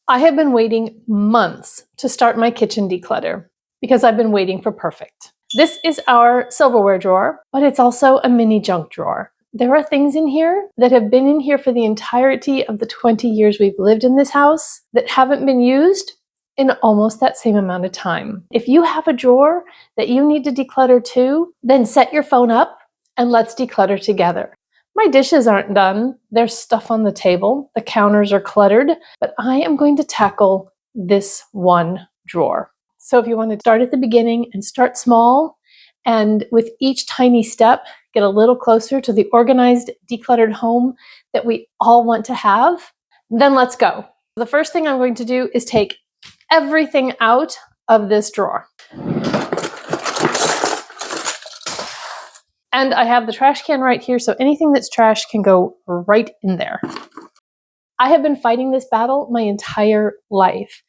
I have been waiting months to start my kitchen declutter because I've been waiting for perfect. This is our silverware drawer, but it's also a mini junk drawer. There are things in here that have been in here for the entirety of the 20 years we've lived in this house that haven't been used in almost that same amount of time. If you have a drawer that you need to declutter too, then set your phone up and let's declutter together. My dishes aren't done. There's stuff on the table. The counters are cluttered, but I am going to tackle this one drawer. So if you want to start at the beginning and start small, and with each tiny step, get a little closer to the organized, decluttered home that we all want to have, then let's go. The first thing I'm going to do is take everything out of this drawer. And I have the trash can right here, so anything that's trash can go right in there. I have been fighting this battle my entire life.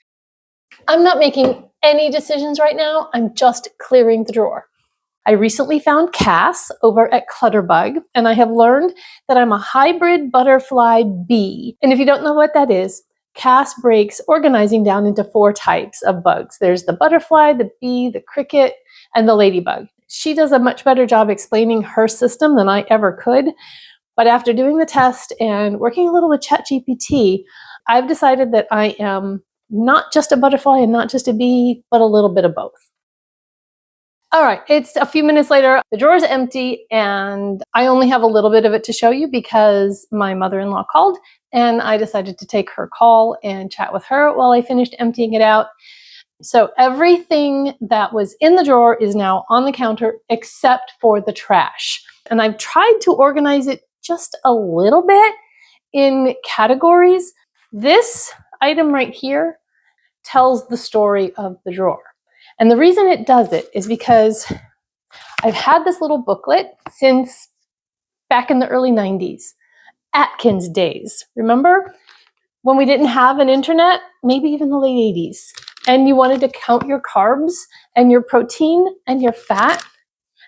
I'm not making any decisions right now. I'm just clearing the drawer. I recently found Cass over at Clutterbug, and I have learned that I'm a hybrid butterfly bee. And if you don't know what that is, Cass breaks organizing down into 4 types of bugs. There's the butterfly, the bee, the cricket, and the ladybug. She does a much better job explaining her system than I ever could. But after doing the test and working a little with ChatGPT, I've decided that I am not just a butterfly and not just a bee, but a little bit of both. All right, it's a few minutes later. The drawer is empty, and I only have a little bit of it to show you because my mother-in-law called, and I decided to take her call and chat with her while I finished emptying it out. So everything that was in the drawer is now on the counter except for the trash. And I've tried to organize it just a little bit in categories. This item right here tells the story of the drawer. And the reason it does it is because I've had this little booklet since back in the early 90s, Atkins days. Remember when we didn't have an internet, maybe even the late 80s, and you wanted to count your carbs and your protein and your fat?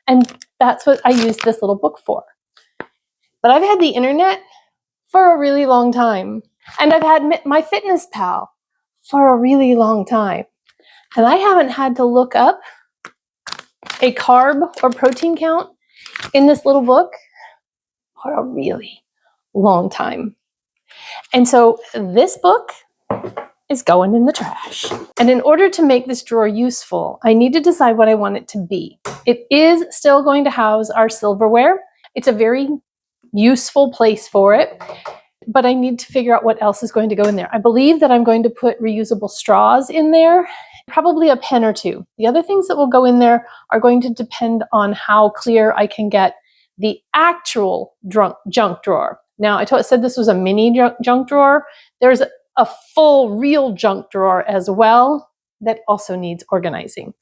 And that's what I used this little book for. But I've had the internet for a really long time. And I've had MyFitnessPal for a really long time. And I haven't had to look up a carb or protein count in this little book for a really long time. And so this book is going in the trash. And in order to make this drawer useful, I need to decide what I want it to be. It is still going to house our silverware. It's a very useful place for it, but I need to figure out what else is going to go in there. I believe that I'm going to put reusable straws in there, probably a pen or two. The other things that will go in there are going to depend on how clear I can get the actual junk drawer. Now, I said this was a mini junk drawer. There's a full real junk drawer as well that also needs organizing.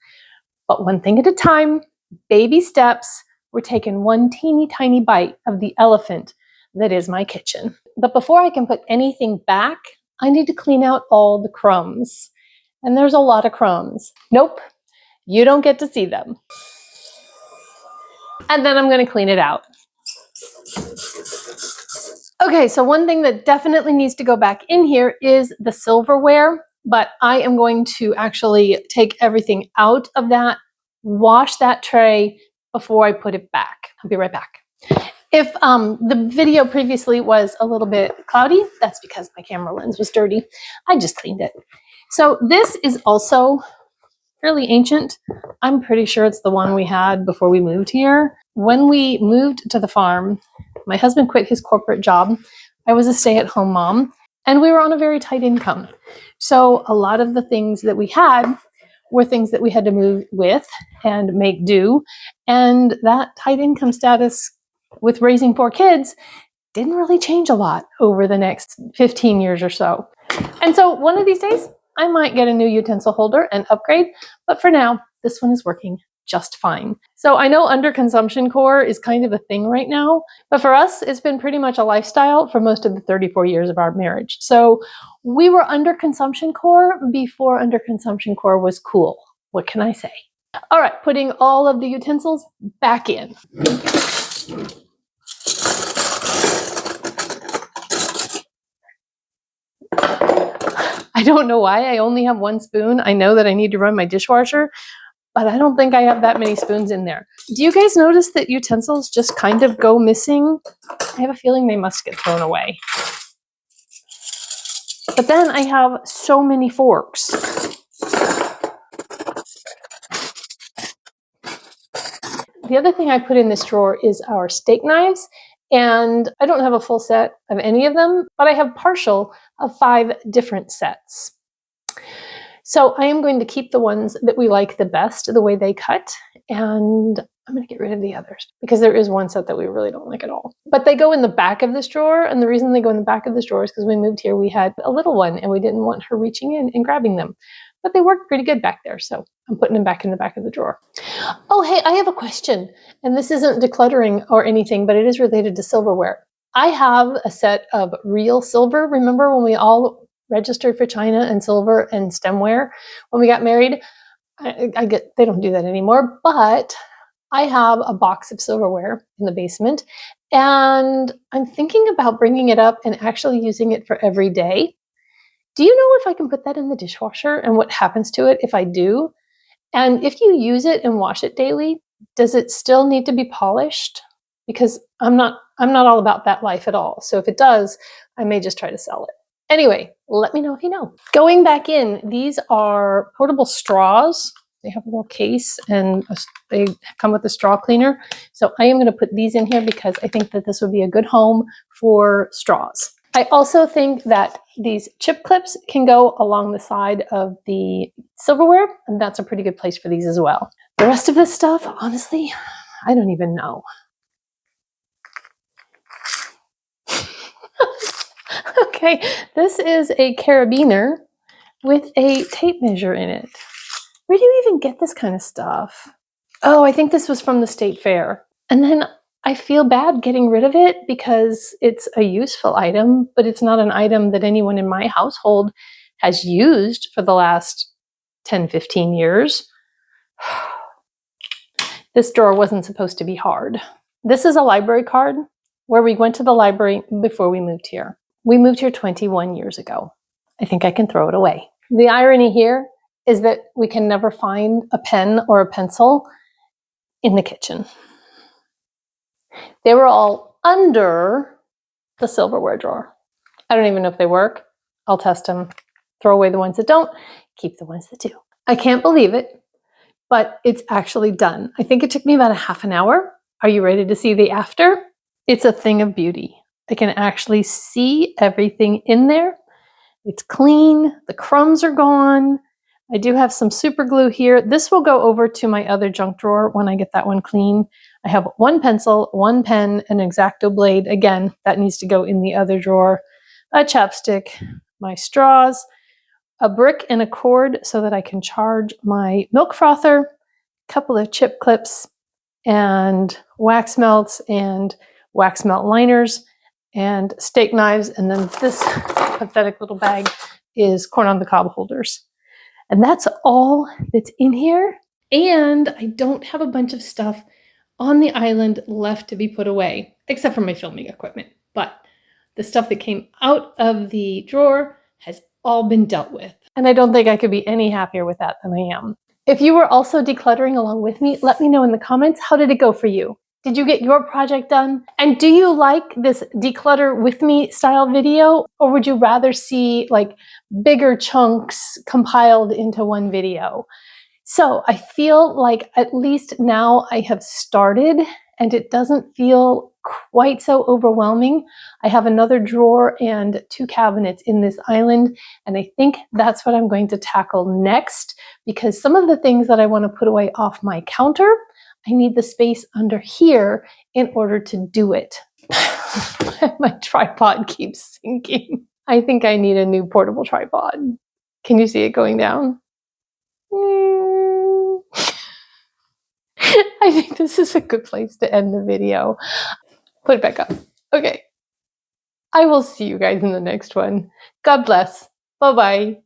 But one thing at a time, baby steps. We're taking one teeny tiny bite of the elephant that is my kitchen. But before I can put anything back, I need to clean out all the crumbs. And there's a lot of crumbs. Nope, you don't get to see them. And then I'm going to clean it out. Okay, so one thing that definitely needs to go back in here is the silverware, but I am going to actually take everything out of that, wash that tray before I put it back. I'll be right back. If the video previously was a little bit cloudy, that's because my camera lens was dirty. I just cleaned it. So this is also fairly ancient. I'm pretty sure it's the one we had before we moved here. When we moved to the farm, my husband quit his corporate job. I was a stay-at-home mom, and we were on a very tight income. So a lot of the things that we had were things that we had to move with and make do. And that tight income status with raising 4 kids didn't really change a lot over the next 15 years or so. And so one of these days, I might get a new utensil holder and upgrade, but for now, this one is working just fine. So I know underconsumption core is kind of a thing right now, but for us, it's been pretty much a lifestyle for most of the 34 years of our marriage. So we were underconsumption core before underconsumption core was cool. What can I say? All right, putting all of the utensils back in. I don't know why I only have one spoon. I know that I need to run my dishwasher, but I don't think I have that many spoons in there. Do you guys notice that utensils just kind of go missing? I have a feeling they must get thrown away. But then I have so many forks. The other thing I put in this drawer is our steak knives, and I don't have a full set of any of them, but I have partial of 5 different sets. So I am going to keep the ones that we like the best, the way they cut, and I'm going to get rid of the others because there is one set that we really don't like at all. But they go in the back of this drawer, and the reason they go in the back of this drawer is because we moved here, we had a little one, and we didn't want her reaching in and grabbing them. But they worked pretty good back there, so I'm putting them back in the back of the drawer. Oh, hey, I have a question, and this isn't decluttering or anything, but it is related to silverware. I have a set of real silver. Remember when we all registered for china and silver and stemware when we got married? I get they don't do that anymore, but I have a box of silverware in the basement, and I'm thinking about bringing it up and actually using it for every day. Do you know if I can put that in the dishwasher and what happens to it if I do? And if you use it and wash it daily, does it still need to be polished? Because I'm not all about that life at all. So if it does, I may just try to sell it. Anyway, let me know if you know. Going back in, these are portable straws. They have a little case and they come with a straw cleaner. So I am going to put these in here because I think that this would be a good home for straws. I also think that these chip clips can go along the side of the silverware, and that's a pretty good place for these as well. The rest of this stuff, honestly, I don't even know. Okay, this is a carabiner with a tape measure in it. Where do you even get this kind of stuff? Oh, I think this was from the state fair. And then I feel bad getting rid of it because it's a useful item, but it's not an item that anyone in my household has used for the last 10, 15 years. This drawer wasn't supposed to be hard. This is a library card where we went to the library before we moved here. We moved here 21 years ago. I think I can throw it away. The irony here is that we can never find a pen or a pencil in the kitchen. They were all under the silverware drawer. I don't even know if they work. I'll test them, throw away the ones that don't, keep the ones that do. I can't believe it, but it's actually done. I think it took me about a half an hour. Are you ready to see the after? It's a thing of beauty. I can actually see everything in there. It's clean. The crumbs are gone. I do have some super glue here. This will go over to my other junk drawer when I get that one clean. I have one pencil, one pen, an X-Acto blade. Again, that needs to go in the other drawer. A chapstick, my straws, a brick and a cord so that I can charge my milk frother, a couple of chip clips, and wax melts and wax melt liners, and steak knives. And then this pathetic little bag is corn on the cob holders. And that's all that's in here. And I don't have a bunch of stuff on the island left to be put away, except for my filming equipment. But the stuff that came out of the drawer has all been dealt with. And I don't think I could be any happier with that than I am. If you were also decluttering along with me, let me know in the comments, how did it go for you? Did you get your project done? And do you like this declutter with me style video? Or would you rather see like bigger chunks compiled into one video? So I feel like at least now I have started and it doesn't feel quite so overwhelming. I have another drawer and 2 cabinets in this island, and I think that's what I'm going to tackle next, because some of the things that I want to put away off my counter, I need the space under here in order to do it. My tripod keeps sinking. I think I need a new portable tripod. Can you see it going down? I think this is a good place to end the video. Put it back up. Okay. I will see you guys in the next one. God bless. Bye-bye.